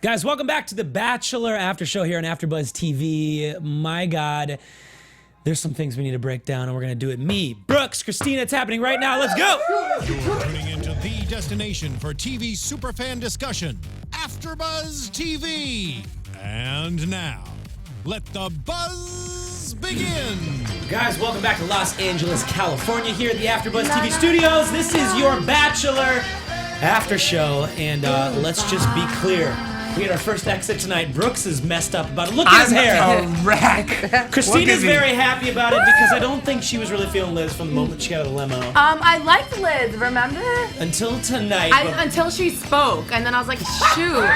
Guys, welcome back to the Bachelor After Show here on AFTERBUZZ TV. My God, there's some things we need to break down, and we're gonna do it. Me, Brooks, Kristina, it's happening right now. Let's go! You're tuning into the destination for TV superfan discussion, AFTERBUZZ TV. And now, let the buzz begin. Guys, welcome back to Los Angeles, California, here at the AFTERBUZZ TV studios. This is your Bachelor After Show, and let's just be clear. We had our first exit tonight. Brooks is messed up about it. Look at his hair. I'm a wreck. Kristina's very happy about it because I don't think she was really feeling Liz from the moment she got out of the limo. I liked Liz, remember? Until tonight. Until she spoke, and then I was like, shoot.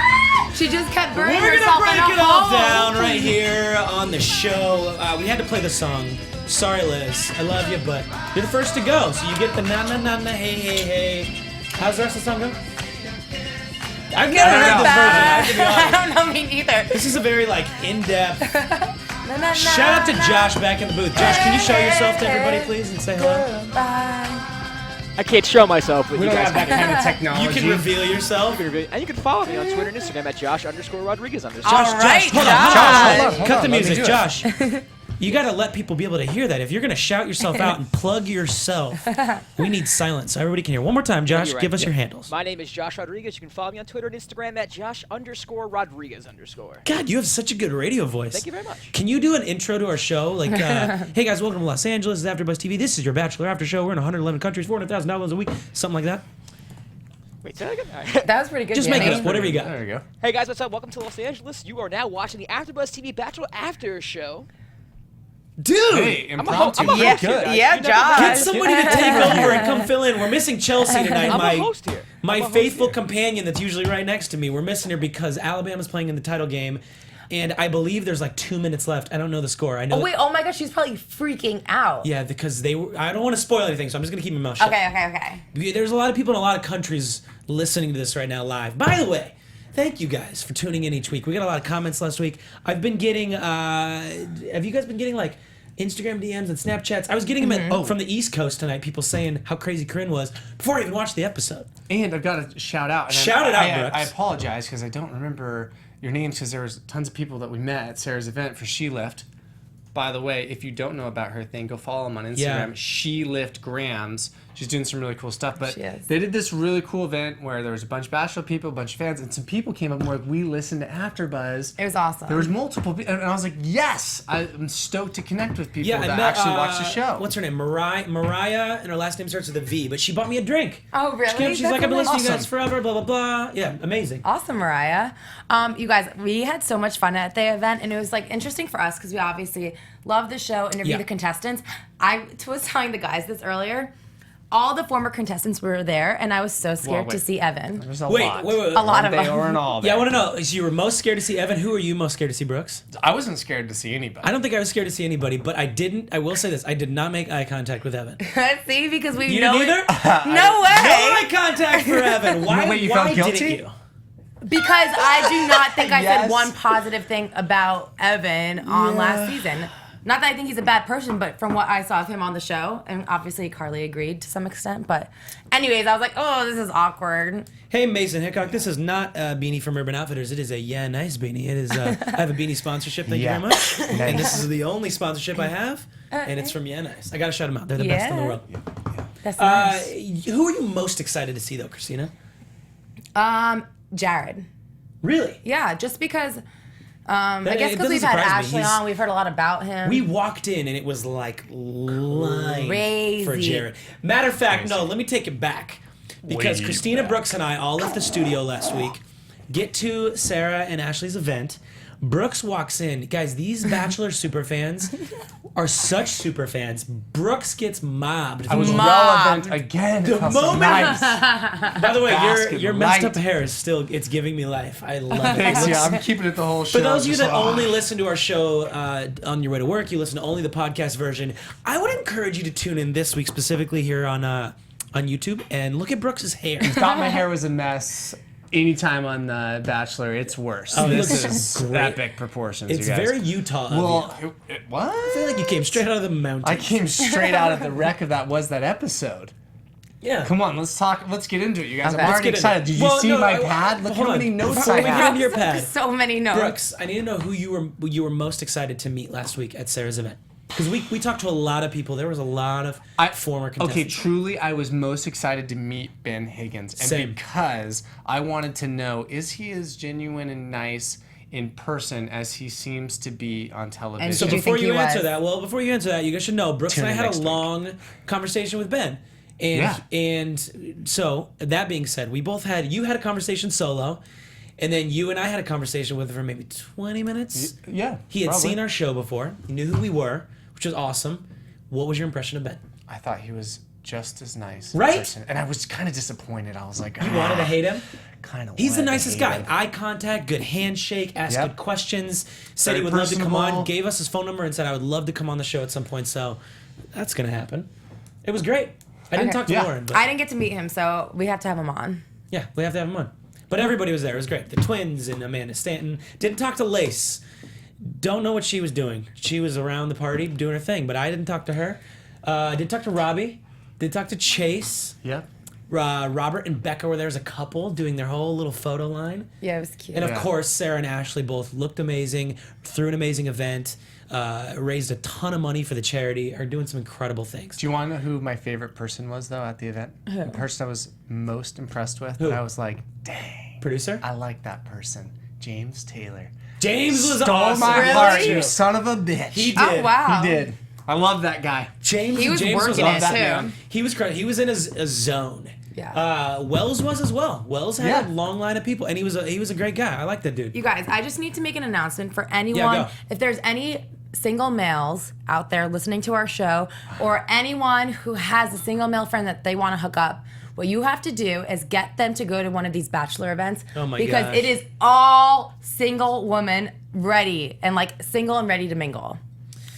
She just kept burning We're herself gonna in a break it all hole. down right here on the show. We had to play the song. Sorry, Liz. I love you, but you're the first to go, so you get the na-na-na-na, hey. How's the rest of the song go? I've never heard this version. I have to be honest. I don't know, me neither. This is a very, in-depth... Shout out to Josh back in the booth. Josh, can you show yourself to everybody, please, and say hello? I can't show myself, but We you don't guys have that can. kind of technology. You can reveal yourself. And you can follow me on Twitter and Instagram at Josh_Rodriguez_. All right, Josh, hold on. Hold Cut on, the let me music, do it. Josh. You gotta let people be able to hear that. If you're gonna shout yourself out and plug yourself, we need silence so everybody can hear. One more time, Josh, You're right. give us your handles. My name is Josh Rodriguez. You can follow me on Twitter and Instagram at Josh_Rodriguez_. God, you have such a good radio voice. Thank you very much. Can you do an intro to our show? Like, hey guys, welcome to Los Angeles. This is AFTERBUZZ TV. This is your Bachelor After Show. We're in 111 countries, 400,000 downloads a week, something like that. Wait, say that again? All right. That was pretty good, Just make Danny. it up, whatever you got. There we go. Hey guys, what's up? Welcome to Los Angeles. You are now watching the AFTERBUZZ TV Bachelor After Show. Dude! Hey, impromptu. I'm a Pretty host good. here, guys. Yeah, You never Josh. Get somebody to take over and come fill in. We're missing Chelsea tonight. I'm a host here. My I'm a host faithful here. companion that's usually right next to me. We're missing her because Alabama's playing in the title game, and I believe there's 2 minutes left. I don't know the score. I know. Oh, wait, oh my gosh, she's probably freaking out. Yeah, because they were. I don't want to spoil anything, so I'm just gonna keep my mouth shut. Okay. There's a lot of people in a lot of countries listening to this right now live. By the way, thank you guys for tuning in each week. We got a lot of comments last week. I've been getting. Have you guys been getting Instagram DMs and Snapchats? I was getting them from the East Coast tonight. People saying how crazy Corinne was before I even watched the episode. And I've got to shout out. Shout it out, Brooks. I apologize because I don't remember your names because there was tons of people that we met at Sarah's event for She Lift. By the way, if you don't know about her thing, go follow them on Instagram. Yeah. She Lift Grams. She's doing some really cool stuff. But She is. they did this really cool event where there was a bunch of Bachelor people, a bunch of fans, and some people came up and were like, we listened to AFTERBUZZ. It was awesome. There was multiple people, and I was like, yes! I'm stoked to connect with people Yeah, that I met, actually watch the show. What's her name? Mariah, and her last name starts with a V, but she bought me a drink. Oh, really? She came, she's That's like, I've been listening to you guys awesome. forever, blah, blah, blah. Yeah, amazing. Awesome, Mariah. You guys, we had so much fun at the event, and it was interesting for us because we obviously love the show, interview Yeah. the contestants. I was telling the guys this earlier. All the former contestants were there, and I was so scared wait. to see Evan. There's a Wait. lot. A lot of They them. weren't all Yeah, I there. want to know. So you were most scared to see Evan. Who are you most scared to see, Brooks? I wasn't scared to see anybody. I don't think I was scared to see anybody, but I will say this. I did not make eye contact with Evan. See, because we You know didn't either? No No way. eye contact for Evan. Why, wait, you why felt guilty? didn't you? Because I do not think I Yes. said one positive thing about Evan on last season. Not that I think he's a bad person, but from what I saw of him on the show, and obviously Carly agreed to some extent, but anyways, I was like, oh, this is awkward. Hey, Mason Hickok, this is not a beanie from Urban Outfitters. It is a Yeah Nice beanie. It is. I have a beanie sponsorship. Thank you Yeah. very much. And this is the only sponsorship I have, and it's from Yeah Nice. I gotta shout them out. They're the best in the Yeah. world. That's nice. Who are you most excited to see, though, Kristina? Jared. Really? Yeah, just because, I guess it because doesn't we've had surprise me. Ashley He's- on, we've heard a lot about him. We walked in and it was like line Crazy. for Jared. Matter of fact, no, let me take it back. Because Kristina, Brooks, and I all left the studio last week, get to Sarah and Ashley's event. Brooks walks in. Guys, these Bachelor super fans are such super fans. Brooks gets mobbed. I was Mobbed. relevant again. The It felt so moment- nice. By the way, Basket your messed up light. hair is still, it's giving me life. I love it. Thanks, It yeah, looks- I'm keeping it the whole show. For those of you just that like, only listen to our show on your way to work, you listen to only the podcast version, I would encourage you to tune in this week specifically here on YouTube and look at Brooks's hair. thought my hair was a mess. Anytime on The Bachelor, it's worse. Oh, this it looks is great. epic proportions, It's you guys. very Utah of Well, you. what? I feel like you came straight out of the mountains. I came straight out of the wreck of that episode. Yeah. Come on, let's talk. Let's get into it, you guys. Okay. I'm Let's already get into excited. it. Did you Well, see no, my pad? Look hold how on. many notes Before I we get have. into your pad, So many notes. Brooks, I need to know who you were most excited to meet last week at Sarah's event. Because we talked to a lot of people. There was a lot of former contestants. Okay, truly, I was most excited to meet Ben Higgins. And Same. because I wanted to know, is he as genuine and nice in person as he seems to be on television? And So did you before think you he answer was? that, you guys should know, Brooks Tune and I in had a next week. long conversation with Ben. And so that being said, you had a conversation solo, and then you and I had a conversation with him for maybe 20 minutes. Yeah, He had probably. seen our show before. He knew who we were, which was awesome. What was your impression of Ben? I thought he was just as nice. in Right? person. And I was kind of disappointed. I was like, You wanted to hate him? kind of. He's the nicest guy. Eye contact, good handshake, asked Yep. good questions, said Very he would love to come on, personable. gave us his phone number and said I would love to come on the show at some point. So that's going to happen. It was great. I didn't Okay. talk to Yeah. Lauren, but I didn't get to meet him, so we have to have him on. yeah, we have to have him on. But everybody was there. It was great. The twins and Amanda Stanton. Didn't talk to Lace. Don't know what she was doing. She was around the party doing her thing, but I didn't talk to her. Did talk to Robbie. Did talk to Chase. Yep. Robert and Becca were there as a couple doing their whole little photo line. Yeah, it was cute. And of Yeah. course, Sarah and Ashley both looked amazing, threw an amazing event, raised a ton of money for the charity, are doing some incredible things. Do you want to know who my favorite person was, though, at the event? The person I was most impressed with. Who? I was like, dang, Producer? I like that person. James Taylor. James was Stole awesome. my Really? heart, you son of a bitch. He did. Oh, wow. He did. I love that guy. James, He was James working was it, awesome. too. man. He was great. He was in a zone. Yeah. Wells was as well. Wells had Yeah. a long line of people, and he was a great guy. I like that dude. You guys, I just need to make an announcement for anyone. Yeah, go. If there's any single males out there listening to our show, or anyone who has a single male friend that they want to hook up, what you have to do is get them to go to one of these Bachelor events. Oh my because gosh. it is all single women ready and like single and ready to mingle.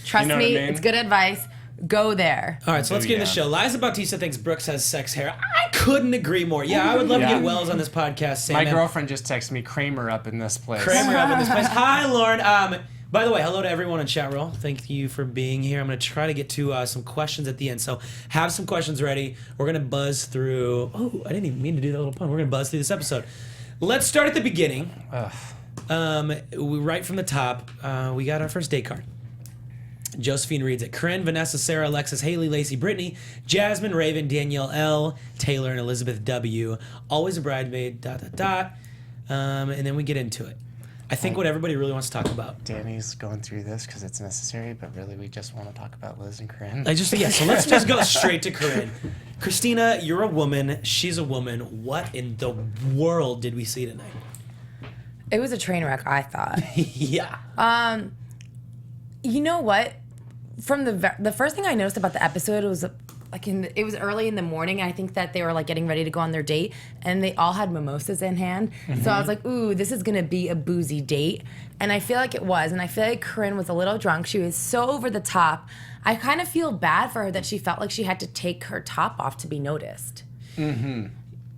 Trust You know what me, I mean? it's good advice. Go there. All right, so let's get into the show. Liza Bautista thinks Brooks has sex hair. I couldn't agree more. Yeah, I would love to Yeah. get Wells on this podcast. Sam, My man. girlfriend just texted me Kramer up in this place. Kramer up in this place. Hi, Lauren. By the way, hello to everyone in chat roll. Thank you for being here. I'm going to try to get to some questions at the end. So have some questions ready. We're going to buzz through. Oh, I didn't even mean to do that little pun. We're going to buzz through this episode. Let's start at the beginning. Right from the top, we got our first date card. Josephine reads it. Corinne, Vanessa, Sarah, Alexis, Haley, Lacey, Brittany, Jasmine, Raven, Danielle L, Taylor, and Elizabeth W. Always a bridesmaid, ... And then we get into it. I think what everybody really wants to talk about. Danny's going through this because it's necessary, but really we just want to talk about Liz and Corinne. So let's just go straight to Corinne. Kristina, you're a woman. She's a woman. What in the world did we see tonight? It was a train wreck, I thought. Yeah. You know what? From the first thing I noticed about the episode was like it was early in the morning. I think that they were like getting ready to go on their date, and they all had mimosas in hand. So I was like, "Ooh, this is gonna be a boozy date," and I feel like it was. And I feel like Corinne was a little drunk. She was so over the top. I kind of feel bad for her that she felt like she had to take her top off to be noticed. Mm-hmm.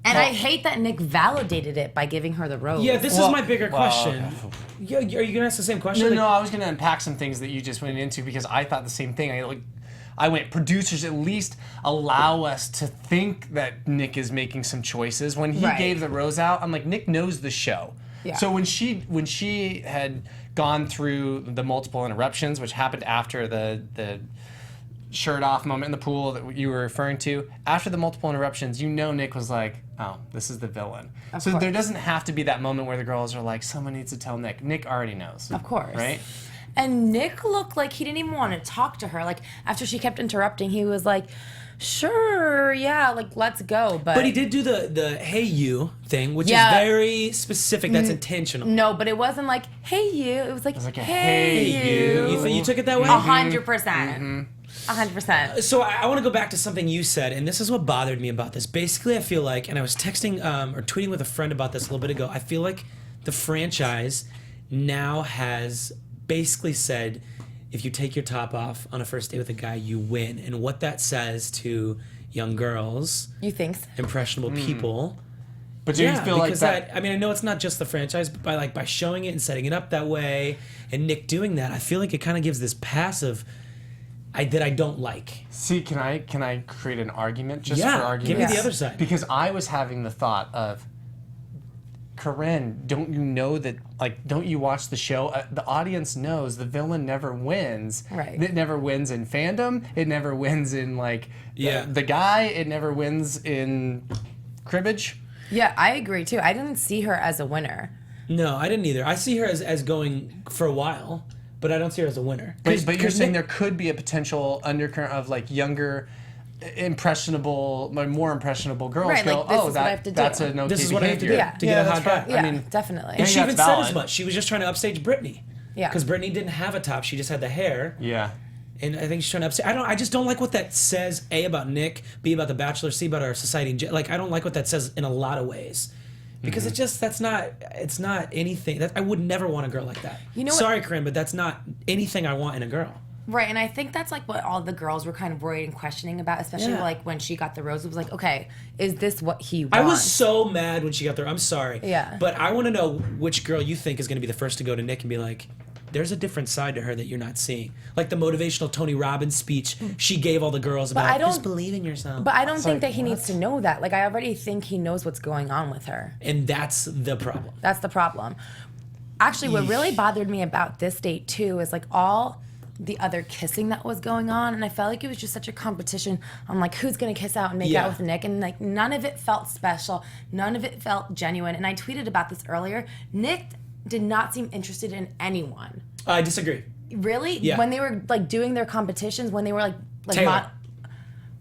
And I hate that Nick validated it by giving her the rose. Yeah, this is my bigger question. Yeah, are you going to ask the same question? No, I was going to unpack some things that you just went into because I thought the same thing. I went, producers at least allow us to think that Nick is making some choices. When he Right. gave the rose out, I'm like, Nick knows the show. Yeah. So when she had gone through the multiple interruptions, which happened after the shirt off moment in the pool that you were referring to, after the multiple interruptions, Nick was like, oh, this is the villain. So course. there doesn't have to be that moment where the girls are like, someone needs to tell Nick. Nick already knows. Of course. Right? And Nick looked like he didn't even want to talk to her. Like, after she kept interrupting, he was like, sure, yeah, like, let's go. But he did do the hey you thing, which Yeah. is very specific. That's intentional. No, but it wasn't like, hey, you. It was like, like a, hey, "Hey, you. You took it that way? 100%. 100%. So I want to go back to something you said, and this is what bothered me about this. Basically, I feel like, and I was texting or tweeting with a friend about this a little bit ago, I feel like the franchise now has basically said, if you take your top off on a first date with a guy, you win. And what that says to young girls, You think so? impressionable people. But do you feel like because that? I mean, I know it's not just the franchise, but by showing it and setting it up that way, and Nick doing that, I feel like it kind of gives this passive I don't like. See, can I create an argument just Yeah, for argument's give me the sake? other side. Because I was having the thought of, Corinne, don't you know that, like, don't you watch the show? The audience knows the villain never wins. Right. It never wins in fandom. It never wins in, like, Yeah. the guy. It never wins in cribbage. Yeah, I agree too. I didn't see her as a winner. No, I didn't either. I see her as going for a while, but I don't see her as a winner. But you're saying there could be a potential undercurrent of, like, younger, impressionable, more impressionable girls Right, go, like, this oh, is what I have to do. that's an okay This is what I have to behavior. do to get a hot guy. Yeah, I mean, definitely. And she that's even said as valid. much. She was just trying to upstage Brittany. Yeah. Because Brittany didn't have a top. She just had the hair. Yeah. And I think she's trying to upstage. I just don't like what that says. A, about Nick. B, about the Bachelor. C, about our society. Like, I don't like what that says in a lot of ways. Because it's not anything. I would never want a girl like that. You know what- Sorry, Corinne, but that's not anything I want in a girl. Right, and I think that's like what all the girls were kind of worried and questioning about, especially Yeah. like when she got the rose. It was like, okay, is this what he wants? I was so mad when she got there. I'm sorry. Yeah. But I want to know which girl you think is going to be the first to go to Nick and be like, there's a different side to her that you're not seeing. Like the motivational Tony Robbins speech she gave all the girls about I don't- just believe in yourself. But I don't think like, that he needs to know that. Like, I already think he knows what's going on with her. And that's the problem. That's the problem. Actually, what really bothered me about this date too is like all the other kissing that was going on, and I felt like it was just such a competition on like who's gonna kiss out and make Yeah. out with Nick, and like none of it felt special, none of it felt genuine. And I tweeted about this earlier. Nick did not seem interested in anyone. I disagree. Really? Yeah. When they were like doing their competitions, when they were like Taylor.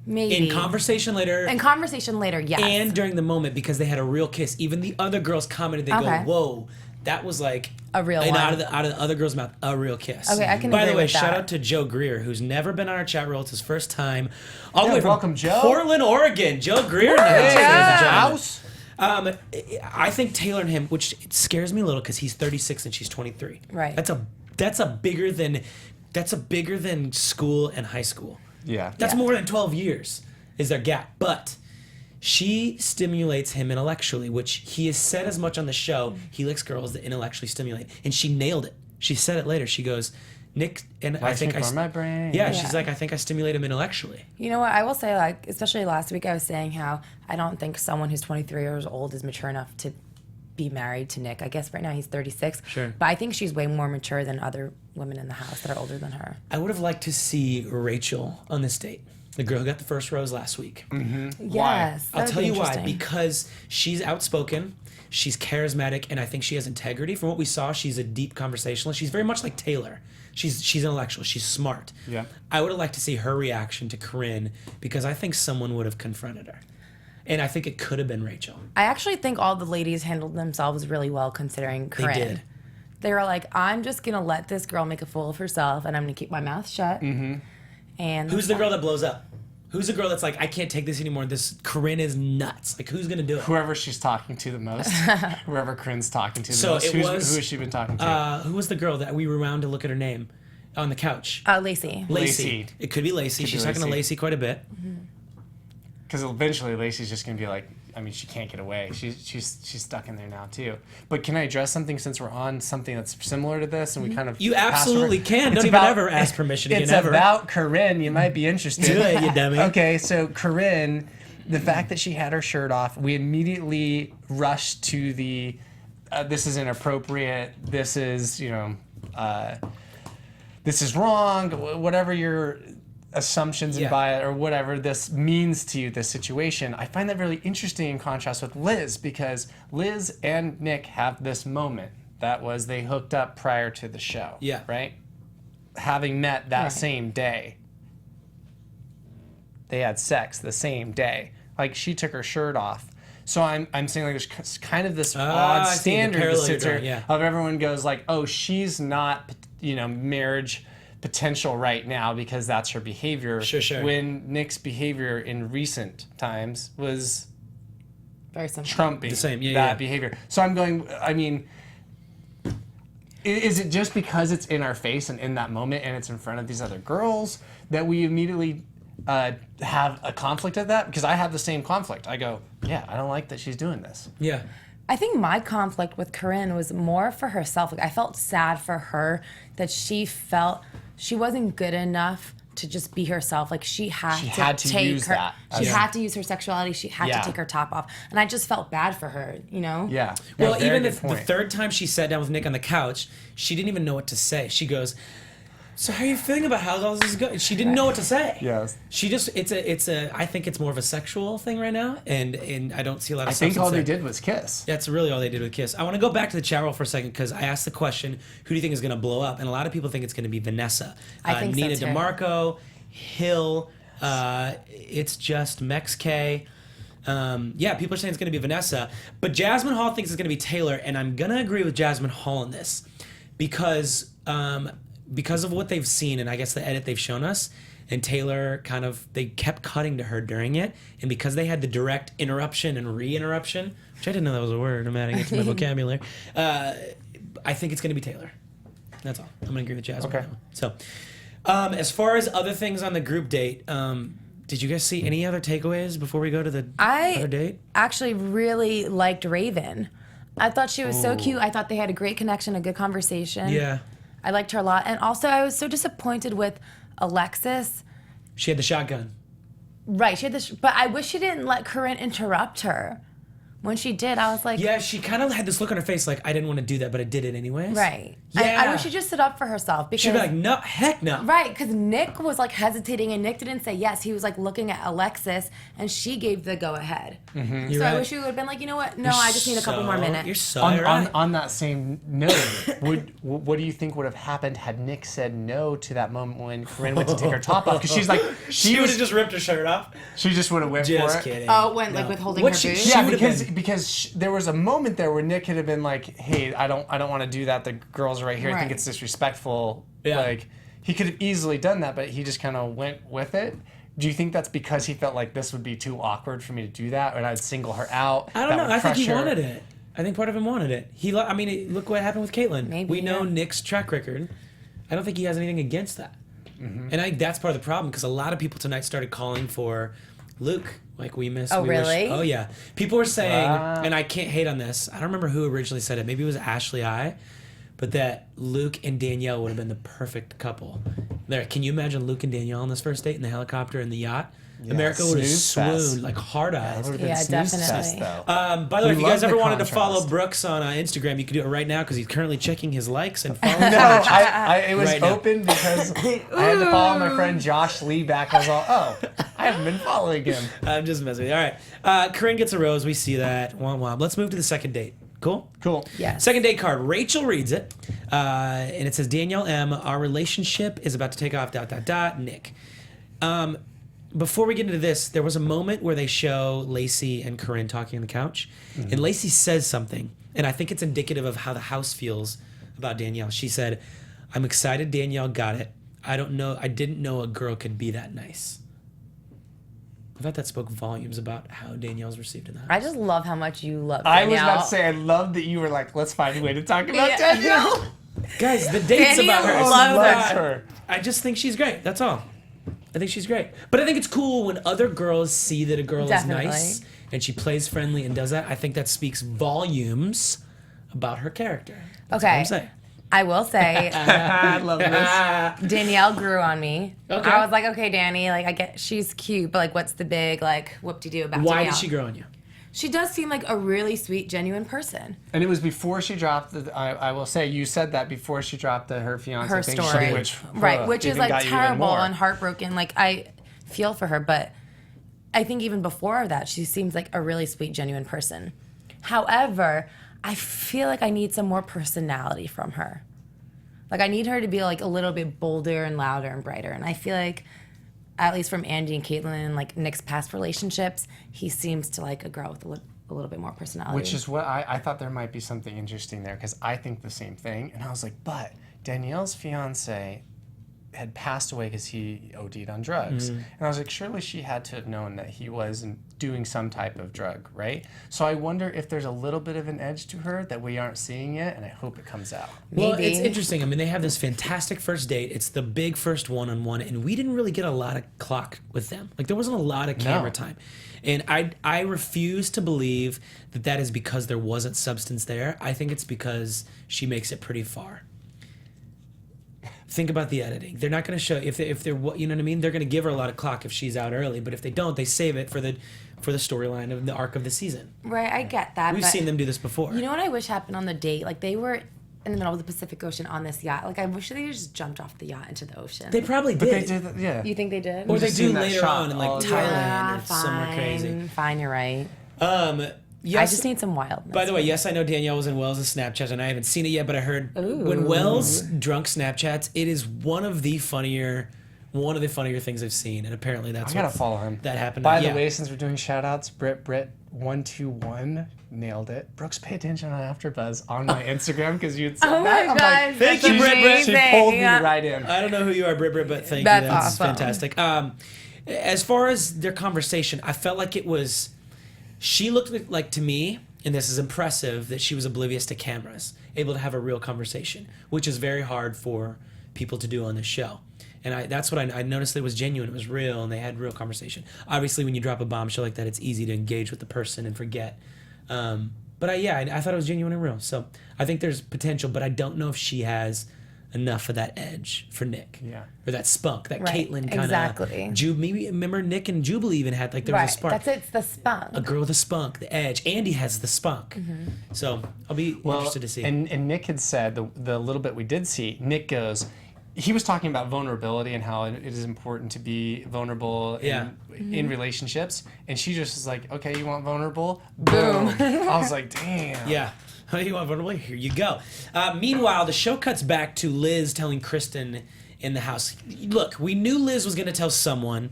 maybe In conversation later, In conversation later, yes. and during the moment, because they had a real kiss. Even the other girls commented, they Okay. go, whoa, that was like A real and one. out of the other girls' mouth, a real kiss. Okay, I can By the agree way, with shout that. out to Joe Greer, who's never been on our chat roll. It's his first time. All the Yeah, way from welcome, Joe. Portland, Oregon. Joe Greer in the house, ladies and gentlemen. House. I think Taylor and him, which it scares me a little because he's 36 and she's 23. Right. That's a bigger than school and high school. Yeah. That's Yeah. more than 12 years is their gap. But she stimulates him intellectually, which he has said as much on the show. He likes girls that intellectually stimulate, and she nailed it. She said it later. She goes, Nick, and I Likes think me for my brain. Yeah, Yeah. she's like, I think I stimulate him intellectually. You know what? I will say, like, especially last week, I was saying how I don't think someone who's 23 years old is mature enough to be married to Nick. I guess right now he's 36. Sure. But I think she's way more mature than other women in the house that are older than her. I would have liked to see Rachel on this date. The girl who got the first rose last week. Yes. I'll tell you why. Interesting. Because she's outspoken, she's charismatic, and I think she has integrity. From what we saw, she's a deep conversationalist. She's very much like Taylor. She's intellectual. She's smart. Yeah. I would have liked to see her reaction to Corinne because I think someone would have confronted her. And I think it could have been Rachel. I actually think all the ladies handled themselves really well considering Corinne. did. They were like, I'm just going to let this girl make a fool of herself and I'm going to keep my mouth shut. Mm-hmm. And Who's the girl that blows up? Who's the girl that's like, I can't take this anymore. This Corinne is nuts. Like, who's gonna do it? Whoever she's talking to the most, whoever Corinne's talking to the So most, it was- who has she been talking to? Who was the girl that we rewound to look at her name on the couch? Lacey. Lacey. Lacey. It could be Lacey. Could be She's talking to Lacey. Lacey quite a bit. Because eventually Lacey's just gonna be like, I mean, she can't get away. She's stuck in there now too. But can I address something since we're on something that's similar to this and we kind of You passed absolutely over? can. It's Don't even ever ask permission again, It's ever. about Corinne. You might be interested. Do it, you dummy. Okay, so Corinne, the fact that she had her shirt off, we immediately rushed to the this is inappropriate. This is this is wrong. Whatever your assumptions and Yeah. bias or whatever this means to you, this situation. I find that really interesting in contrast with Liz because Liz and Nick have this moment. That was they hooked up prior to the show. Yeah. Right? Having met that Right. same day. They had sex the same day. Like she took her shirt off. So I'm saying like there's kind of this odd I see the standard that parallel you're sits there drawing, yeah. of everyone goes like, oh, she's not, marriage potential right now because that's her behavior. Sure. When Nick's behavior in recent times was Very simple. trumping The same, yeah, that yeah. behavior. So I'm going, I mean, is it just because it's in our face and in that moment and it's in front of these other girls that we immediately have a conflict of that? Because I have the same conflict. I go, yeah, I don't like that she's doing this. Yeah. I think my conflict with Corinne was more for herself. Like I felt sad for her that she felt she wasn't good enough to just be herself. Like she had to take use her, that. She had to use her sexuality. She had to take her top off. And I just felt bad for her, you know? Yeah. Well, even the third time she sat down with Nick on the couch, she didn't even know what to say. She goes, "So how are you feeling about how all this is going?" She didn't know what to say. Yes. She just I think it's more of a sexual thing right now, and I don't see a lot of. I think all they there. did was kiss. That's really all they did with Kiss. I want to go back to the chat roll for a second because I asked the question, who do you think is going to blow up? And a lot of people think it's going to be Vanessa. I think Nina so too. DeMarco, Hill, it's just Mex K. People are saying it's going to be Vanessa. But Jasmine Hall thinks it's going to be Taylor, and I'm going to agree with Jasmine Hall in this because of what they've seen and I guess the edit they've shown us, and Taylor they kept cutting to her during it, and because they had the direct interruption and re-interruption, which I didn't know that was a word, I'm adding it to my vocabulary, I think it's going to be Taylor. That's all. I'm going to agree with Jasmine. Okay. So, as far as other things on the group date, did you guys see any other takeaways before we go to the other date? Actually really liked Raven. I thought she was so cute. I thought they had a great connection, a good conversation. Yeah. I liked her a lot. And also, I was so disappointed with Alexis. She had the shotgun. Right, she had this, but I wish she didn't let Corinne interrupt her. When she did, I was like... Yeah, she kind of had this look on her face like, I didn't want to do that, but I did it anyways. Right. Yeah. I wish she just stood up for herself because... She'd be like, no, heck no. Right, because Nick was like hesitating and Nick didn't say yes. He was like looking at Alexis and she gave the go-ahead. Mm-hmm. So I wish she would have been like, you know what? No, I just need a couple more minutes. You're so On, on that same note, what do you think would have happened had Nick said no to that moment when Corinne went to take her top off? Because she's like... She would have just ripped her shirt off. She just would have went for it. Just kidding. Oh, when like withholding her boobs? Yeah, would've because there was a moment there where Nick could have been like, "Hey, I don't want to do that. The girls are right here. I think Right. it's disrespectful." Yeah. Like he could have easily done that, but he just kind of went with it. Do you think that's because he felt like this would be too awkward for me to do that, and I'd single her out? I don't know. I think he her? wanted it. I think part of him wanted it. Look what happened with Caitlyn. Maybe, we know yeah. Nick's track record. I don't think he has anything against that. Mm-hmm. And I think that's part of the problem because a lot of people tonight started calling for Luke. Like we missed. Oh, really? Oh, yeah. People were saying, Wow. and I can't hate on this. I don't remember who originally said it. Maybe it was Ashley I. But that Luke and Danielle would have been the perfect couple. There, can you imagine Luke and Danielle on this first date in the helicopter and the yacht? Yeah, America would have snooze fest. swooned like hard eyes. That would have been Yeah, snooze definitely. fest, though. By the way, We if you guys love ever the wanted to contrast. follow Brooks on Instagram, you can do it right now because he's currently checking his likes and following. No, it was Right now. open because I had to follow my friend Josh Lee back. I was all, I haven't been following him. I'm just messing with you. All right. Corinne gets a rose. We see that. Womp womp. Let's move to the second date. Cool? Cool. Yes. Second date card. Rachel reads it. And it says, Danielle M., our relationship is about to take off, ... Nick. Before we get into this, there was a moment where they show Lacey and Corinne talking on the couch. And Lacey says something. And I think it's indicative of how the house feels about Danielle. She said, I'm excited Danielle got it. I didn't know a girl could be that nice. I thought that spoke volumes about how Danielle's received in the house. I just love how much you love I Danielle. was about to say, I love that you were like, let's find a way to talk about Yeah. Danielle. Guys, the date's Danielle about her. It's loves not- her. I just think she's great. That's all. I think she's great. But I think it's cool when other girls see that a girl Definitely. is nice and she plays friendly and does that. I think that speaks volumes about her character. That's what Okay. I'm saying. I will say, I love this. Danielle grew on me. Okay. I was like, okay, Danny, like I get she's cute, but like what's the big like whoop-de-doo about Why Danielle? did she grow on you? She does seem like a really sweet, genuine person. And it was before she dropped I will say, you said that before she dropped her fiance Her thing, story. which Right, which is even like got you even terrible more. and heartbroken. Like I feel for her, but I think even before that, she seems like a really sweet, genuine person. However, I feel like I need some more personality from her. Like I need her to be like a little bit bolder and louder and brighter. And I feel like, at least from Angie and Caitlyn and like Nick's past relationships, he seems to like a girl with a little bit more personality. Which is what I thought there might be something interesting there because I think the same thing. And I was like, but Danielle's fiance had passed away because he OD'd on drugs. And I was like, surely she had to have known that he was doing some type of drug, right? So I wonder if there's a little bit of an edge to her that we aren't seeing yet, and I hope it comes out. Well, Maybe. it's interesting. I mean, they have this fantastic first date. It's the big first one-on-one, and we didn't really get a lot of clock with them. Like, there wasn't a lot of camera time. And I refuse to believe that that is because there wasn't substance there. I think it's because she makes it pretty far. think about the editing. They're not going to show if they're you know what I mean. They're going to give her a lot of clock if she's out early, but if they don't, they save it for the storyline of the arc of the season. Right, I get that. We've seen them do this before. You know what I wish happened on the date? Like they were in the middle of the Pacific Ocean on this yacht. Like I wish they just jumped off the yacht into the ocean. They probably But did. they did, yeah. You think they did? Or they just do seen that later shot on in like all- Thailand or somewhere fine, crazy. Fine, you're right. Yes. I just need some wildness. By the way, yes, I know Danielle was in Wells' Snapchat, and I haven't seen it yet, but I heard when Wells drunk Snapchats, it is one of the funnier things I've seen, and apparently that's I gotta what follow him. that happened. By yeah. the way, since we're doing shout outs, Brit121 nailed it. Brooks, pay attention on AfterBuzz on my Instagram because you had said Oh that. my I'm gosh, like, thank you, Brit. She pulled me right in. I don't know who you are, Brit, but thank That's you. That's awesome. fantastic. As far as their conversation, I felt like it was. She looked like to me, and this is impressive, that she was oblivious to cameras, able to have a real conversation, which is very hard for people to do on this show. And that's what I noticed. That it was genuine, it was real, and they had real conversation. Obviously, when you drop a bombshell like that, it's easy to engage with the person and forget. But I thought it was genuine and real. So I think there's potential, but I don't know if she has enough of that edge for Nick. Yeah. Or that spunk, that Right, Caitlyn kind of. exactly. Maybe remember Nick and Jubilee even had like there right, was a spark. that's it. It's the spunk. A girl with a spunk, the edge. Andy has the spunk. So I'll be interested to see. And Nick had said, the little bit we did see, Nick goes, he was talking about vulnerability and how it is important to be vulnerable in relationships. And she just was like, okay, you want vulnerable? Boom. I was like, damn. Yeah. You want vulnerable? Here you go. Meanwhile, the show cuts back to Liz telling Kristen in the house. Look, we knew Liz was going to tell someone.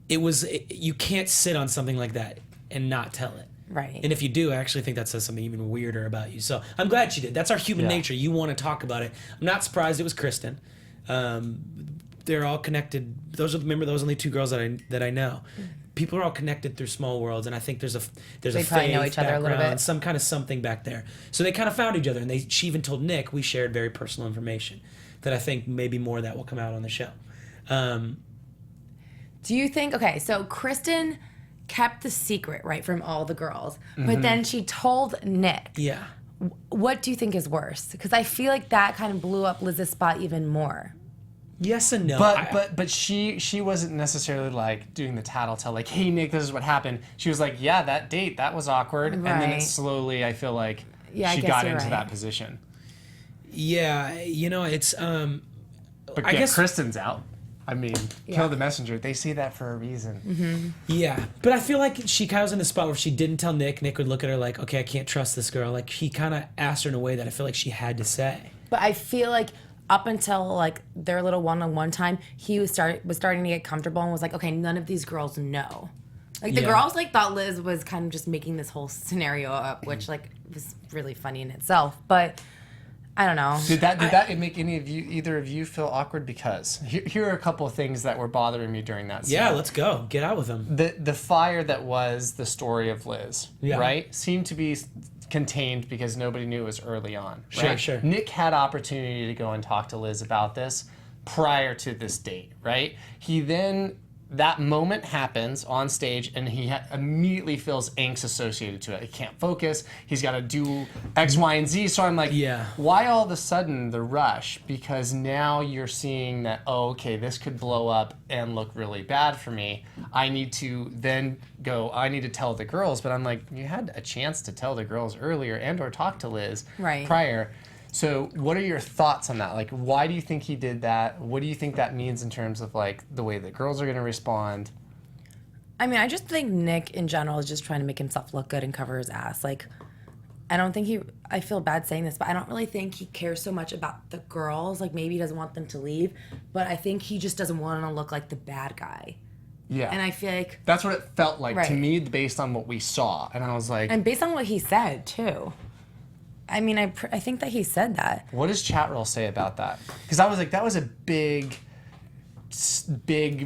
You can't sit on something like that and not tell it. Right. And if you do, I actually think that says something even weirder about you. So I'm glad she did. That's our human nature. You want to talk about it. I'm not surprised it was Kristen. They're all connected. Remember those only two girls that I know. People are all connected through small worlds, and I think there's a They faith probably know each other a little background, bit. some kind of something back there. So they kind of found each other, and she even told Nick we shared very personal information that I think maybe more of that will come out on the show. Do you think, okay, so Kristen kept the secret, right, from all the girls, but then she told Nick. Yeah. What do you think is worse? Because I feel like that kind of blew up Liz's spot even more. Yes and no. But she wasn't necessarily like doing the tattletale, like, hey Nick, this is what happened. She was like, yeah, that date, that was awkward. And then it Right. slowly, I feel like Yeah, I she guess got you're into right. that position. Yeah, it's But I yeah, guess- Kristen's out. I mean, kill the messenger. They say that for a reason. Yeah, but I feel like she kind of was in the spot where if she didn't tell Nick, Nick would look at her like, okay, I can't trust this girl. Like he kind of asked her in a way that I feel like she had to say. But I feel like up until like their little one-on-one time, he was starting to get comfortable and was like, okay, none of these girls know. Like the Yeah. girls like thought Liz was kind of just making this whole scenario up, which like was really funny in itself. But I don't know. Did that make either of you feel awkward? Because here are a couple of things that were bothering me during that scene. Yeah, let's go. Get out with them. The fire that was the story of Liz, right, seemed to be contained because nobody knew it was early on. Right? Sure. Nick had opportunity to go and talk to Liz about this prior to this date, right? He then, that moment happens on stage and he immediately feels angst associated to it. He can't focus. He's got to do X, Y, and Z. So I'm like, why all of a sudden the rush? Because now you're seeing that, oh, okay, this could blow up and look really bad for me. I need to then I need to tell the girls. But I'm like, you had a chance to tell the girls earlier and or talk to Liz prior. So what are your thoughts on that? Like, why do you think he did that? What do you think that means in terms of, like, the way that girls are going to respond? I mean, I just think Nick in general is just trying to make himself look good and cover his ass. Like, I don't think I feel bad saying this, but I don't really think he cares so much about the girls. Like, maybe he doesn't want them to leave, but I think he just doesn't want to look like the bad guy. Yeah. And I feel like... That's what it felt like to Right. me based on what we saw. And I was like... And based on what he said, too. I mean, I think that he said that. What does chat roll say about that? Because I was like, that was a big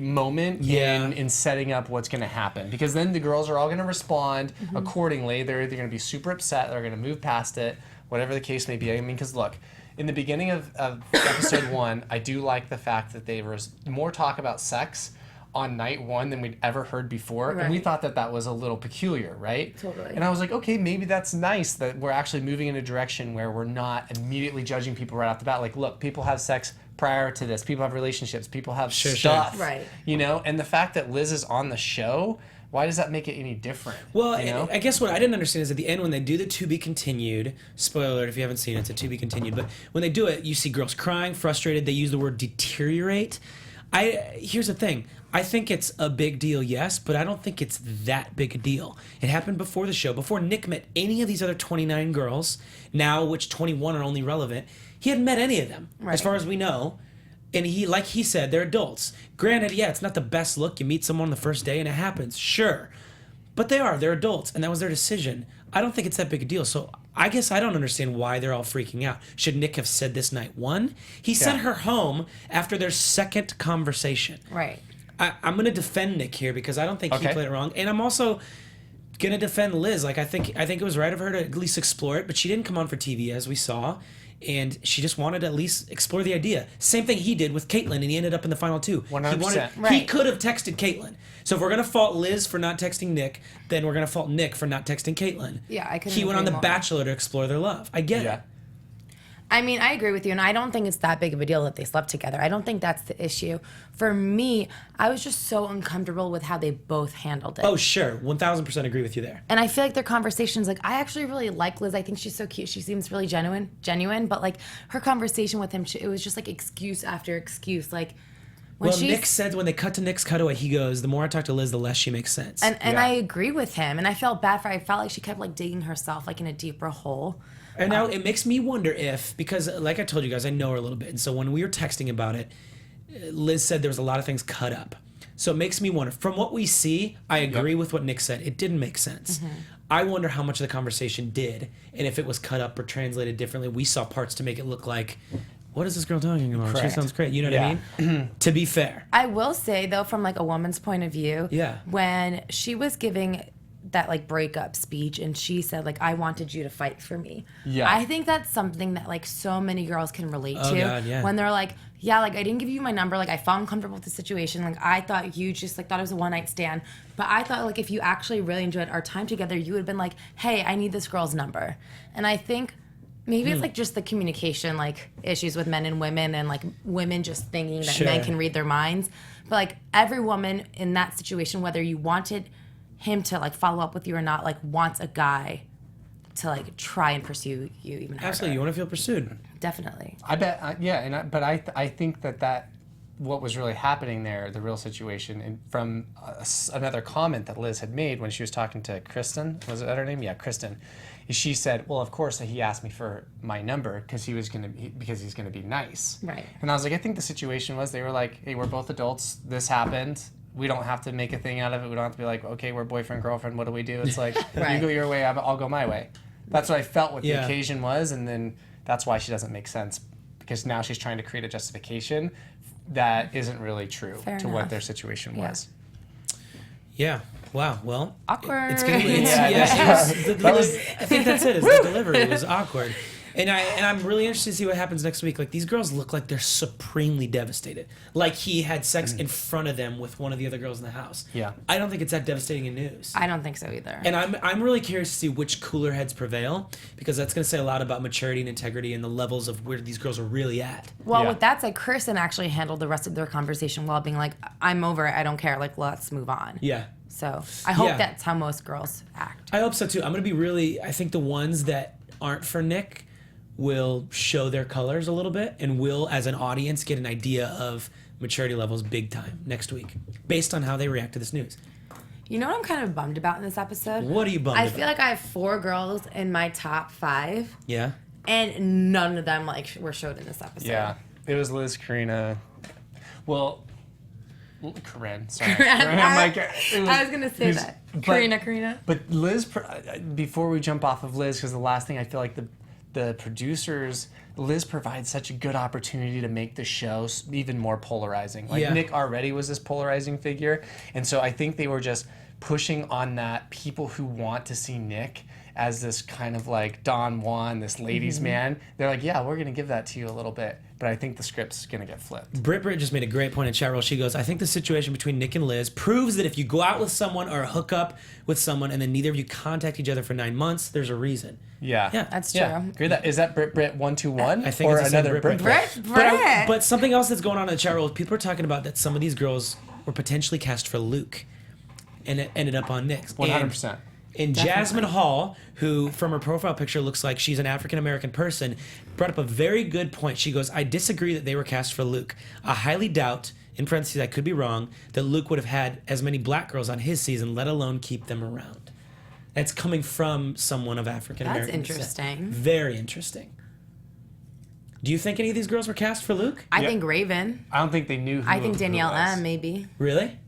moment in setting up what's going to happen. Because then the girls are all going to respond accordingly. They're either going to be super upset, they're going to move past it, whatever the case may be. I mean, because look, in the beginning of episode 1, I do like the fact that there was more talk about sex on night 1 than we'd ever heard before. Right. And we thought that was a little peculiar, right? Totally. And I was like, okay, maybe that's nice that we're actually moving in a direction where we're not immediately judging people right off the bat. Like, look, people have sex prior to this. People have relationships. People have Sure. stuff. Right. You know, and the fact that Liz is on the show, why does that make it any different? Well, you know? I guess what I didn't understand is at the end when they do the to be continued, spoiler alert if you haven't seen it, it's a to be continued, but when they do it, you see girls crying, frustrated, they use the word deteriorate. Here's the thing. I think it's a big deal, yes, but I don't think it's that big a deal. It happened before the show, before Nick met any of these other 29 girls, now which 21 are only relevant. He hadn't met any of them, as far as we know. And he, like he said, they're adults. Granted, yeah, it's not the best look. You meet someone on the first day and it happens, sure. But they're adults, and that was their decision. I don't think it's that big a deal. So I guess I don't understand why they're all freaking out. Should Nick have said this night one? He sent her home after their second conversation. Right. I'm going to defend Nick here because I don't think he played it wrong. And I'm also going to defend Liz. Like, I think it was right of her to at least explore it, but she didn't come on for TV, as we saw. And she just wanted to at least explore the idea. Same thing he did with Caitlyn, and he ended up in the final two. 100%. He could have texted Caitlyn. So if we're going to fault Liz for not texting Nick, then we're going to fault Nick for not texting Caitlyn. Yeah, I couldn't He went on agree The more. Bachelor to explore their love. I get it. I mean, I agree with you, and I don't think it's that big of a deal that they slept together. I don't think that's the issue. For me, I was just so uncomfortable with how they both handled it. Oh, sure. 1,000% agree with you there. And I feel like their conversations, like, I actually really like Liz. I think she's so cute. She seems really genuine. But, like, her conversation with him, it was just, like, excuse after excuse. Like, when Nick said, when they cut to Nick's cutaway, he goes, the more I talk to Liz, the less she makes sense. And I agree with him. And I felt bad for her. I felt like she kept, like, digging herself, like, in a deeper hole. And now it makes me wonder if, because like I told you guys, I know her a little bit. And so when we were texting about it, Liz said there was a lot of things cut up. So it makes me wonder, from what we see, I agree with what Nick said. It didn't make sense. I wonder how much of the conversation did, and if it was cut up or translated differently. We saw parts to make it look like, what is this girl talking about? Correct. She sounds great. You know what I mean? To be fair. I will say, though, from, like, a woman's point of view, when she was giving that, like, breakup speech and she said, like, I wanted you to fight for me. Yeah. I think that's something that, like, so many girls can relate to. God, yeah. When they're like, yeah, like, I didn't give you my number. Like, I felt uncomfortable with the situation. Like, I thought you just, like, thought it was a one-night stand. But I thought, like, if you actually really enjoyed our time together, you would have been like, hey, I need this girl's number. And I think maybe it's, like, just the communication, like, issues with men and women, and, like, women just thinking that men can read their minds. But, like, every woman in that situation, whether you wanted him to, like, follow up with you or not, like, wants a guy to, like, try and pursue you even harder. Absolutely. You want to feel pursued. Definitely. I bet, but I think that what was really happening there, the real situation, and from another comment that Liz had made when she was talking to Kristen, was that her name? Yeah, Kristen. She said, well, of course he asked me for my number because he's gonna be nice. Right. And I was like, I think the situation was they were like, hey, we're both adults. This happened. We don't have to make a thing out of it. We don't have to be like, okay, we're boyfriend, girlfriend. What do we do? It's like, you go your way, I'll go my way. That's what I felt what the occasion was, and then that's why she doesn't make sense, because now she's trying to create a justification that isn't really true to what their situation was. Yeah. Wow. Well, Awkward. It's gonna be. I think that's it. Is the delivery was awkward, and I'm really interested to see what happens next week. Like, these girls look like they're supremely devastated. Like he had sex in front of them with one of the other girls in the house. Yeah. I don't think it's that devastating in news. I don't think so either. And I'm really curious to see which cooler heads prevail, because that's going to say a lot about maturity and integrity and the levels of where these girls are really at. Well, with that said, Kristen actually handled the rest of their conversation well, being like, I'm over it. I don't care. Like, let's move on. Yeah. So I hope that's how most girls act. I hope so too. I'm going to be I think the ones that aren't for Nick will show their colors a little bit, and will, as an audience, get an idea of maturity levels big time next week based on how they react to this news. You know what I'm kind of bummed about in this episode? What are you bummed I about? feel like I have 4 girls in my top 5, Yeah. and none of them, like, were showed in this episode. Yeah. It was Liz, Karina. Well, Corinne. Sorry. I was going to say that. Karina. But Liz, before we jump off of Liz, because the last thing I feel like the producers, Liz provides such a good opportunity to make the show even more polarizing. Like, Nick already was this polarizing figure, and so I think they were just pushing on that people who want to see Nick as this kind of like Don Juan, this ladies' man. They're like, yeah, we're going to give that to you a little bit. But I think the script's going to get flipped. Briche just made a great point in chat roll. She goes, I think the situation between Nick and Liz proves that if you go out with someone or hook up with someone and then neither of you contact each other for 9 months, there's a reason. Yeah. That's true. Agree that. Is that Brit 121? I think or it's the same another Brit. Briche. But something else that's going on in the chat room, people are talking about that some of these girls were potentially cast for Luke, and it ended up on Nick's. 100%. And Jasmine Hall, who from her profile picture looks like she's an African American person, brought up a very good point. She goes, I disagree that they were cast for Luke. I highly doubt, in parentheses, I could be wrong, that Luke would have had as many black girls on his season, let alone keep them around. That's coming from someone of African American descent. That's interesting. Very interesting. Do you think any of these girls were cast for Luke? I think Raven. I don't think they knew who I think who Danielle it was. M. maybe. Really?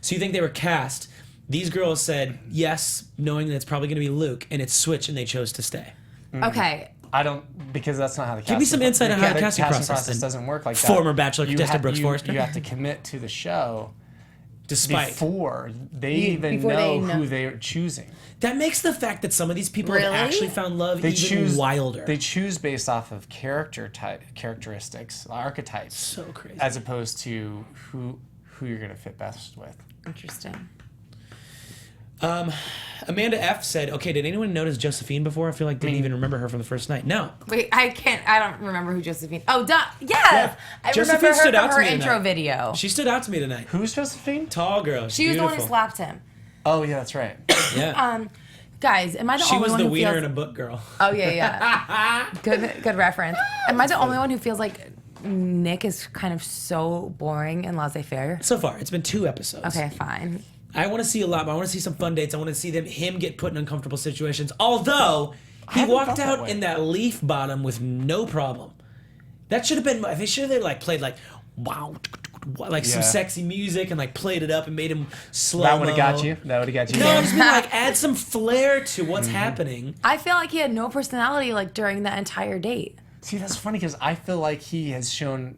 So you think they were cast? These girls said yes, knowing that it's probably going to be Luke, and it's switched, and they chose to stay. Okay. I don't, because that's not how the casting Give me some insight on how the casting process then. doesn't work like that. Former Bachelor contestant Brooks Forrester. You have to commit to the show Despite before they even before they know know. who they're choosing. that makes the fact that some of these people have Really? actually found love They even choose wilder. They choose based off of characteristics, archetypes, So crazy. as opposed to who you're gonna fit best with. Interesting. Amanda F said, "Okay, did anyone notice Josephine before? I feel like didn't even remember her from the first night. No, Wait, I don't remember who Josephine. Oh, duh. Yes. I Josephine remember her stood out from to her me intro tonight. video. she stood out to me tonight. Who's Josephine? Tall girl. She was the one who beautiful. slapped him. Oh yeah, that's right. Yeah, Guys, am I the she only was one the who wiener feels? in a book girl. Oh yeah. Good reference. Am I the only one who feels like Nick is kind of so boring and laissez-faire? So far, it's been 2 episodes. Okay, fine. I want to see a lot, but I want to see some fun dates. I want to see him get put in uncomfortable situations. Although he haven't walked felt that out way. in that leaf bottom with no problem. That should have been. They should have like played like wow, like some Yeah. sexy music and like played it up and made him slow. That would have got you. That would have got you. No, I just mean like add some flair to what's happening. I feel like he had no personality like during that entire date. See, that's funny because I feel like he has shown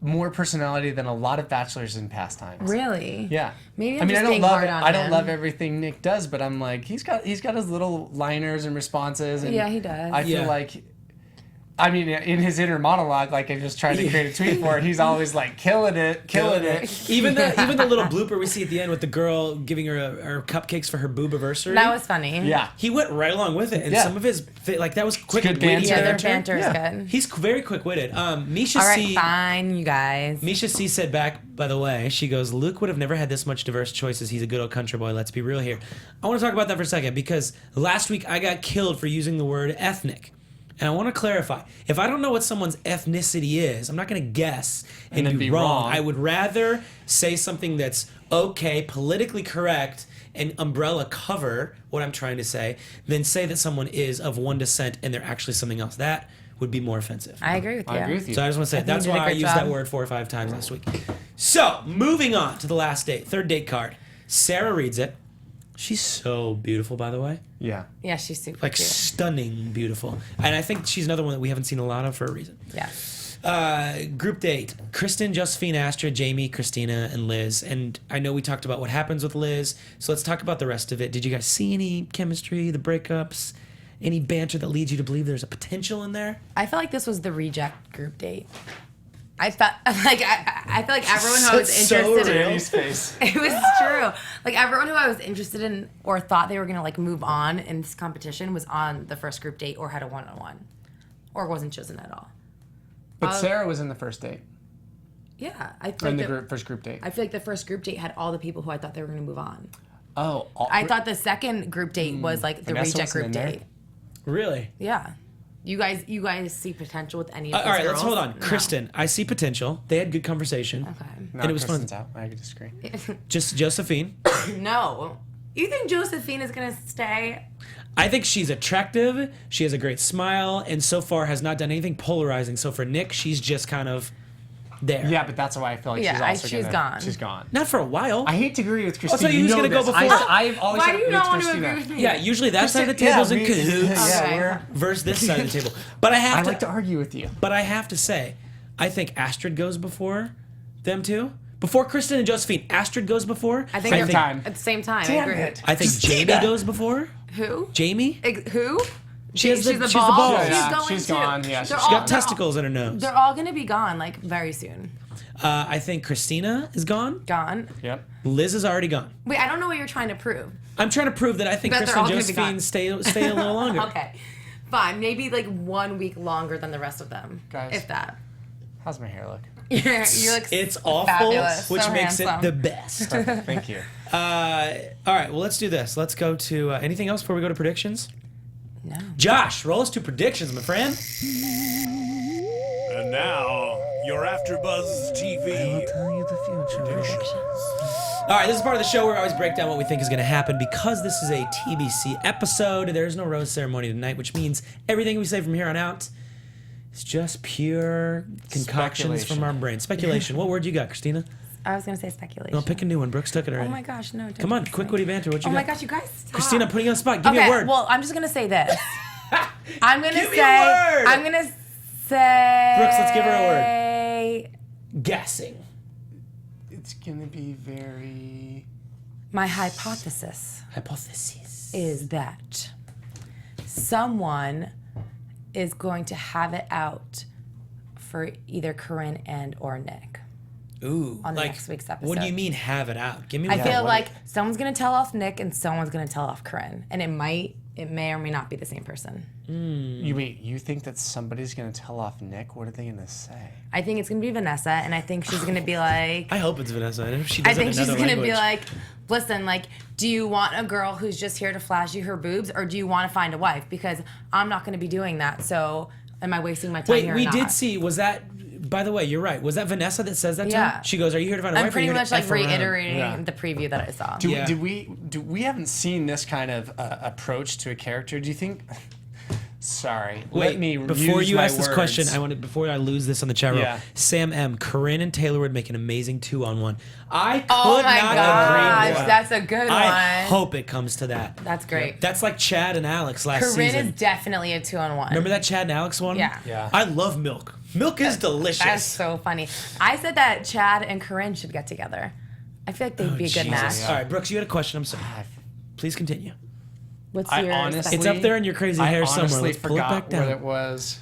more personality than a lot of bachelors in past times. Really? Yeah. Maybe I I'm mean, just I don't being love hard it. on I don't him. love everything Nick does, but I'm like, he's got his little liners and responses. And Yeah, he does. I feel Yeah. like, I mean, in his inner monologue, like I just tried to create a tweet for it, he's always like killing it. Even the little blooper we see at the end with the girl giving her cupcakes for her boobiversary. That was funny. Yeah. He went right along with it, and Yeah. some of his like that was quick good and witty banter. Yeah, their banter. banter is Yeah. good. He's very quick-witted. Misha All right, C. fine, you guys. Misha C said back, by the way, she goes, Luke would have never had this much diverse choices. He's a good old country boy. Let's be real here. I want to talk about that for a second because last week I got killed for using the word ethnic. And I want to clarify. If I don't know what someone's ethnicity is, I'm not going to guess and then be be wrong. wrong. I would rather say something that's okay, politically correct, and umbrella cover what I'm trying to say than say that someone is of one descent and they're actually something else. That would be more offensive. I agree with you. I agree with you. So I just want to say think that's you did a why I great used job. that word 4 or 5 times last week. So moving on to the last date, third date card. Sarah reads it. She's so beautiful, by the way. Yeah. Yeah, she's super Like cute. stunning beautiful. And I think she's another one that we haven't seen a lot of for a reason. Yeah. Group date. Kristen, Josephine, Astrid, Jamie, Kristina, and Liz. And I know we talked about what happens with Liz. So let's talk about the rest of it. Did you guys see any chemistry, the breakups, any banter that leads you to believe there's a potential in there? I feel like this was the reject group date. I felt like I feel like everyone who I was So interested real. in. His face. It was true. Like everyone who I was interested in or thought they were gonna like move on in this competition was on the first group date or had a one-on-one, or wasn't chosen at all. But Sarah was in the first date. Yeah, I Or feel in like the first group date. I feel like the first group date had all the people who I thought they were gonna move on. Oh. I thought the second group date was like the Vanessa reject wasn't group in there? date. Really? Yeah. You guys see potential with any of these All right, let's girls? hold on. No. Kristen, I see potential. They had good conversation. Okay. No, and it was fun. Kristen's out. I disagree. Just Josephine. No. You think Josephine is gonna stay? I think she's attractive. She has a great smile, and so far has not done anything polarizing. So for Nick, she's just kind of there. Yeah, but that's why I feel like Yeah, she's also she's gonna, gone. She's gone. Not for a while. I hate to agree with Christina. tell you who's know gonna go this. before. I've always Why said do you it's not want to Christina. agree with me? Yeah, usually that side of the Yeah, table's in we- cahoots Yeah, Okay. we're, versus this side of the table. But I have I to. like to argue with you. But I have to say, I think Astrid goes before them two. Before Kristen and Josephine, Astrid goes before. I think Same they're time. at the same time. I Damn agree. it. I think Just say Jamie that. goes before. Who? Jamie. Who? She's the balls. Yeah, she's going gone. too. Yeah, They're she's all- Got testicles in her nose. They're all gonna be gone like very soon. I think Kristina is gone. Gone. Yep. Liz is already gone. Wait, I don't know what you're trying to prove. I'm trying to prove that I think That they're Krista all and gonna be Josephine gone. stay a little longer. Okay, fine. Maybe like 1 week longer than the rest of them, Guys. if that. How's my hair look? you look It's awful, fabulous, which so makes handsome. it the best. Thank you. All right, well, let's do this. Let's go to anything else before we go to predictions? No. Josh, roll us to predictions, my friend. And now, your AfterBuzz TV. Tell you the future. All right, this is part of the show where we always break down what we think is going to happen. Because this is a TBC episode, there is no rose ceremony tonight, which means everything we say from here on out is just pure concoctions from our brain. Speculation. What word you got, Kristina? I was gonna say speculation. No, pick a new one. Brooks took it already. Oh my gosh, no. don't Come on, do quick this. witty banter. What you Oh got? my gosh, you guys. Stop. Kristina, putting you on the spot. Give me a word. Well, I'm just gonna say this. I'm gonna Give me say. a word. I'm gonna say. Brooks, let's give her a word. Guessing. It's gonna be very. My hypothesis Hypothesis. is that someone is going to have it out for either Corinne and or Nick. Ooh. On the like, next week's What do episode. you mean have it out? Give me I one. feel like someone's gonna tell off Nick and someone's gonna tell off Corinne, and it may or may not be the same person. You think that somebody's gonna tell off Nick? What are they gonna say? I think it's gonna be Vanessa, and I think she's gonna be like. I hope it's Vanessa. I hope she I does think she's another gonna language. be like, listen, like, do you want a girl who's just here to flash you her boobs, or do you want to find a wife? Because I'm not gonna be doing that. So, am I wasting my time Wait, here? we or did not? see. Was that? By the way, you're right. Was that Vanessa that says that to Yeah. him? She goes, "Are you here to find a I'm wife?" or are pretty you here much to like F around?" reiterating Yeah. the preview that I saw. Yeah. We haven't seen this kind of approach to a character. Do you think? Sorry. Wait, let me before use you my ask this words. question, before I lose this on the chat room. Yeah. Sam M, Corinne and Taylor would make an amazing 2-on-1. I could Oh my not gosh, agree more. that's a good I one. hope it comes to that. That's great. That's like Chad and Alex last Corinne season. is definitely a 2-on-1. Remember that Chad and Alex one? Yeah. Yeah. I love milk. Milk is delicious. That's so funny. I said that Chad and Corinne should get together. I feel like they'd be a good Jesus. match. All right, Brooks, you had a question. I'm sorry. Please continue. What's I your honestly, It's up there in your crazy hair somewhere. honestly Let's pull it forgot back down. what it was.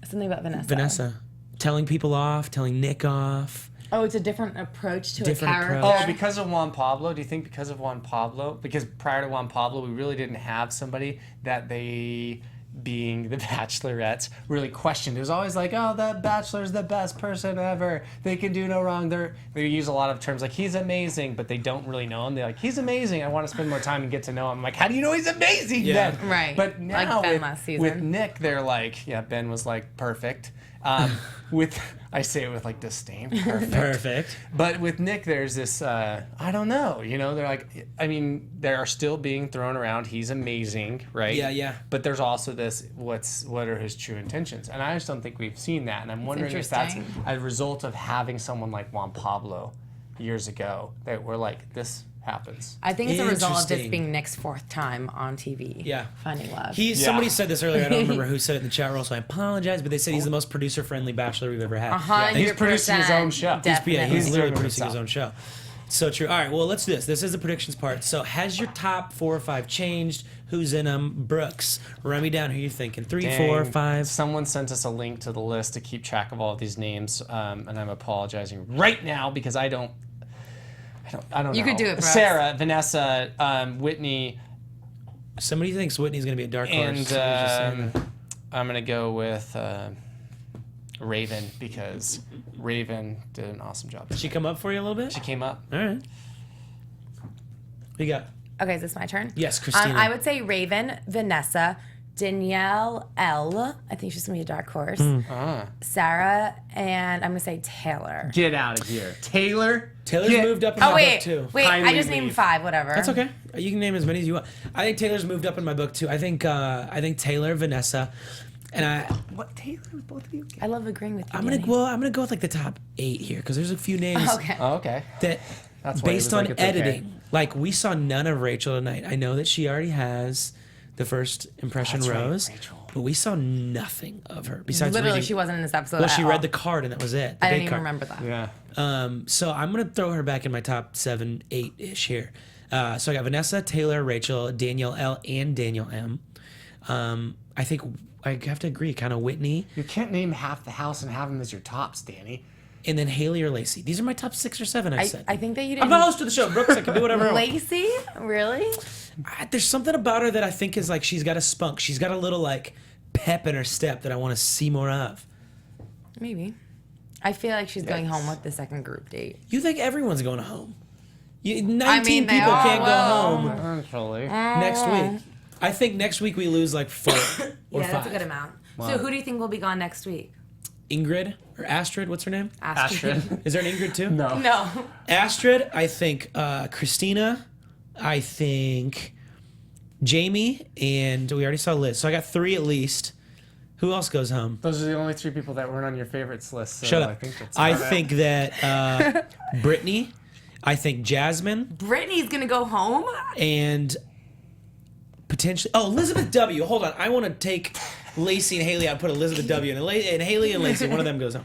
something about Vanessa? Vanessa. Telling people off, telling Nick off. Oh, it's a different approach to Different a character. approach. Oh, because of Juan Pablo? Do you think because of Juan Pablo? Because prior to Juan Pablo, we really didn't have somebody that they, being the Bachelorettes, really questioned. It was always like, oh, the Bachelor's the best person ever. They can do no wrong. They use a lot of terms like, he's amazing, but they don't really know him. They're like, he's amazing. I want to spend more time and get to know him. I'm like, how do you know he's amazing Yeah. then? Right. But Like now Ben last season. with Nick, they're like, yeah, Ben was like, perfect. I say it with like disdain. Perfect. Perfect. But with Nick, there's this, I don't know, they're like, I mean, they are still being thrown around. He's amazing, right? Yeah, yeah. But there's also this, what are his true intentions? And I just don't think we've seen that. And I'm wondering if that's interesting. a result of having someone like Juan Pablo years ago that we're like, this happens. I think it's a result of this Interesting. being Nick's 4th time on TV. Yeah. Finding love. Somebody said this earlier. I don't remember who said it in the chat room, so I apologize. But they said he's the most producer-friendly bachelor we've ever had. 100%. He's producing his own show. Definitely. He's literally doing it producing himself. his own show. So true. All right, well, let's do this. This is the predictions part. So has your top 4 or 5 changed? Who's in them? Brooks, run me down. Who you thinking? 3, Dang. 4, 5? Someone sent us a link to the list to keep track of all of these names, and I'm apologizing right now because I don't know. You could do it, Brooks. Sarah, Vanessa, Whitney, Somebody thinks Whitney's going to be a dark horse. and Somebody just saying that. I'm gonna go with Raven because Raven did an awesome job. Did she come up for you a little bit? She came up. All right. What you got? Okay, is this my turn? Yes, Kristina. I would say Raven, Vanessa, Danielle L. I think she's going to be a dark horse. Sarah, and I'm going to say Taylor. Get out of here, Taylor. Taylor's moved up in Oh, my wait. book, too. Wait, I Kindly just named leave. 5, whatever. That's okay. You can name as many as you want. I think Taylor's moved up in my book, too. I think Taylor, Vanessa, and What Taylor? Both of you? I love agreeing with you. I'm gonna Danny. go with like the top 8 here because there's a few names Okay. Oh, okay. that That's why it based was on like, it's okay. editing. Like we saw none of Rachel tonight. I know that she already has the first impression That's right, rose, Rachel. but we saw nothing of her besides Literally, reading. she wasn't in this episode. Well, at she all. read the card and that was it. The I date didn't even card. remember that. Yeah. So I'm gonna throw her back in my top 7, 8 ish here. So I got Vanessa, Taylor, Rachel, Danielle L, and Daniel M. I think I have to agree, kind of Whitney, You can't name half the house and have them as your tops, Danny. and then Haley or Lacey. These are my top 6 or 7. I said. I think that you I'm didn't. the host of the show, Brooks. I can do whatever I want. Lacey? Really? There's something about her that I think is like she's got a spunk. She's got a little like pep in her step that I want to see more of. Maybe. I feel like she's going home with the second group date. You think everyone's going home? 19 mean, they people are, can't well. go home Actually. next week. I think next week we lose like 4 or 5. That's a good amount. So who do you think will be gone next week? Ingrid or Astrid, what's her name? Astrid. Is there an Ingrid too? No. No. Astrid, I think Kristina, I think Jamie, and we already saw Liz. So I got 3 at least. Who else goes home? Those are the only 3 people that weren't on your favorites list. So Shut up. I I think, think that Brittany, I think Jasmine, Brittany's gonna go home? and potentially Elizabeth W. Hold on, I want to take Lacey and Haley out and put Elizabeth W. and Haley and Lacey. One of them goes home.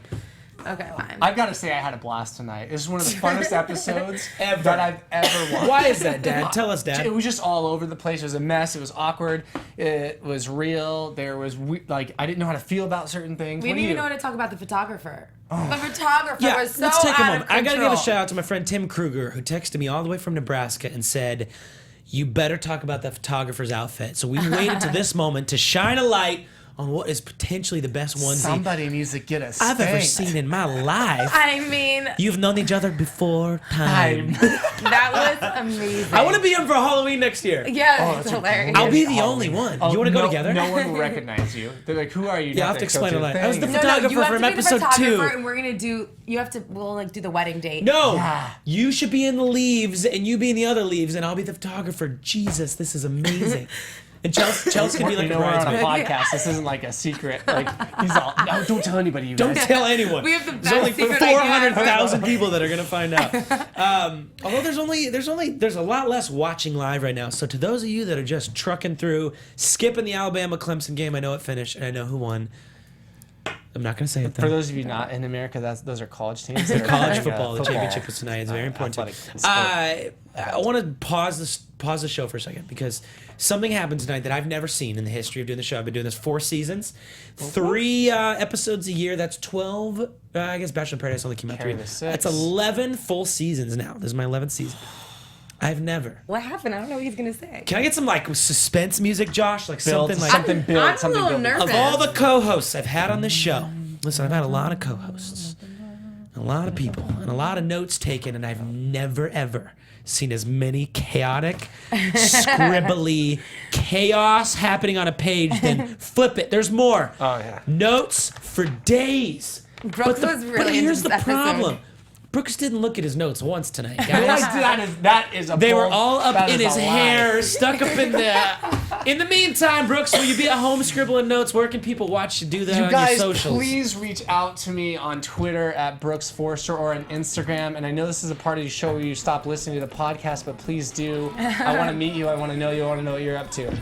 Okay, fine. I've got to say I had a blast tonight. This is one of the funnest episodes Ever. that I've ever watched. Why is that, Dad? Tell us, Dad. It was just all over the place. It was a mess. It was awkward. It was real. There was like I didn't know how to feel about certain things. We What didn't do even you? know how to talk about the photographer. The photographer Yeah, was so let's take a out moment. of I gotta give a control. shout out to my friend Tim Kruger, who texted me all the way from Nebraska and said, "You better talk about the photographer's outfit." So we waited to this moment to shine a light on what is potentially the best onesie Somebody needs to get a I've ever spanked. seen in my life. I mean, You've known each other before time. that was amazing. I want to be in for Halloween next year. Yeah, it's hilarious. I'll be the only one. You want to go together? No one will recognize you. They're like, "Who are you?" Yeah, I'll have to explain it later. I was the No, photographer you have from to be the episode photographer, 2. and we're gonna do. You have to. We'll like do the wedding date. No, Yeah. you should be in the leaves, and you be in the other leaves, and I'll be the photographer. Jesus, this is amazing. And Chelsea could be like You a know, we're on a bridesmaid. podcast. This isn't like a secret. Like he's all, no, don't tell anybody. You Don't guys. tell anyone. We have the There's only best secret idea 400,000 people that are gonna find out. Although there's a lot less watching live right now. So to those of you that are just trucking through, skipping the Alabama Clemson game, I know it finished and I know who won. I'm not gonna say it though. For those of you not in America, those are college teams. that are College playing, football, the championship was tonight. It's very important. athletic sport. I want to pause the show for a second because something happened tonight that I've never seen in the history of doing the show. I've been doing this 4 seasons, 3 episodes a year. That's 12. I guess Bachelor in Paradise only came out Carry 3. the 6. That's 11 full seasons now. This is my 11th season. I've never. What happened? I don't know what he's gonna say. Can I get some like suspense music, Josh? Like Build something like something build I'm a something little build. nervous. of all the co-hosts I've had on this show. Listen, I've had a lot of co-hosts, a lot of people, and a lot of notes taken, and I've never ever seen as many chaotic, scribbly chaos happening on a page than flip it. There's more. Oh yeah. Notes for days. Brooks was really but here's into the this problem. episode. Brooks didn't look at his notes once tonight, guys. that is a They were bold- all up that in is his a lie. hair, stuck up in the. In the meantime, Brooks, will you be at home scribbling notes? Where can people watch you do that You on guys, your socials? please reach out to me on Twitter at Brooks Forster or on Instagram. And I know this is a part of the show where you stop listening to the podcast, but please do. I want to meet you. I want to know you. I want to know what you're up to.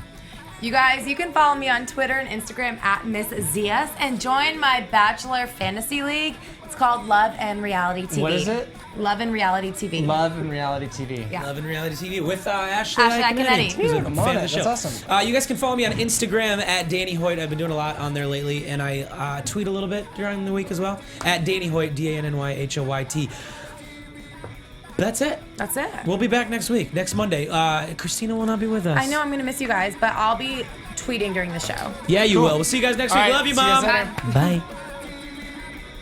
You guys, you can follow me on Twitter and Instagram at Miss Zias and join my Bachelor Fantasy League. It's called Love and Reality TV. What is it? Love and Reality TV. Love and reality TV. Yeah. Love and Reality TV with Ashley Ashley Iaconetti, Iaconetti. who's a I'm fan on of it. the show. That's awesome. You guys can follow me on Instagram at Danny Hoyt. I've been doing a lot on there lately, and I tweet a little bit during the week as well at Danny Hoyt, DANNYHOYT. That's it. That's it. We'll be back next week, next Monday. Christina will not be with us. I know I'm going to miss you guys, but I'll be tweeting during the show. Yeah, you will. We'll see you guys next All week. right, Love you, see you Mom. guys later. Bye.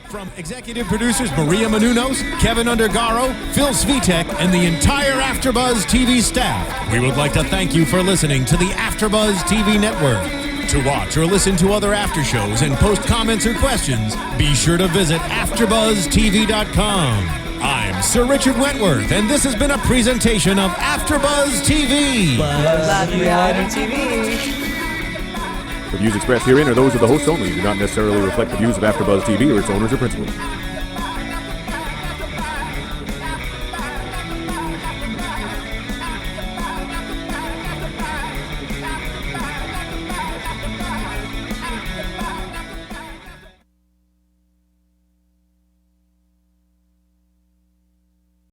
From executive producers Maria Menounos, Kevin Undergaro, Phil Svitek, and the entire AfterBuzz TV staff, we would like to thank you for listening to the AfterBuzz TV network. To watch or listen to other after shows and post comments or questions, be sure to visit AfterBuzzTV.com. I'm Sir Richard Wentworth, and this has been a presentation of AfterBuzz TV. Love Reality TV. The views expressed herein are those of the host only and do not necessarily reflect the views of AfterBuzz TV or its owners or principals.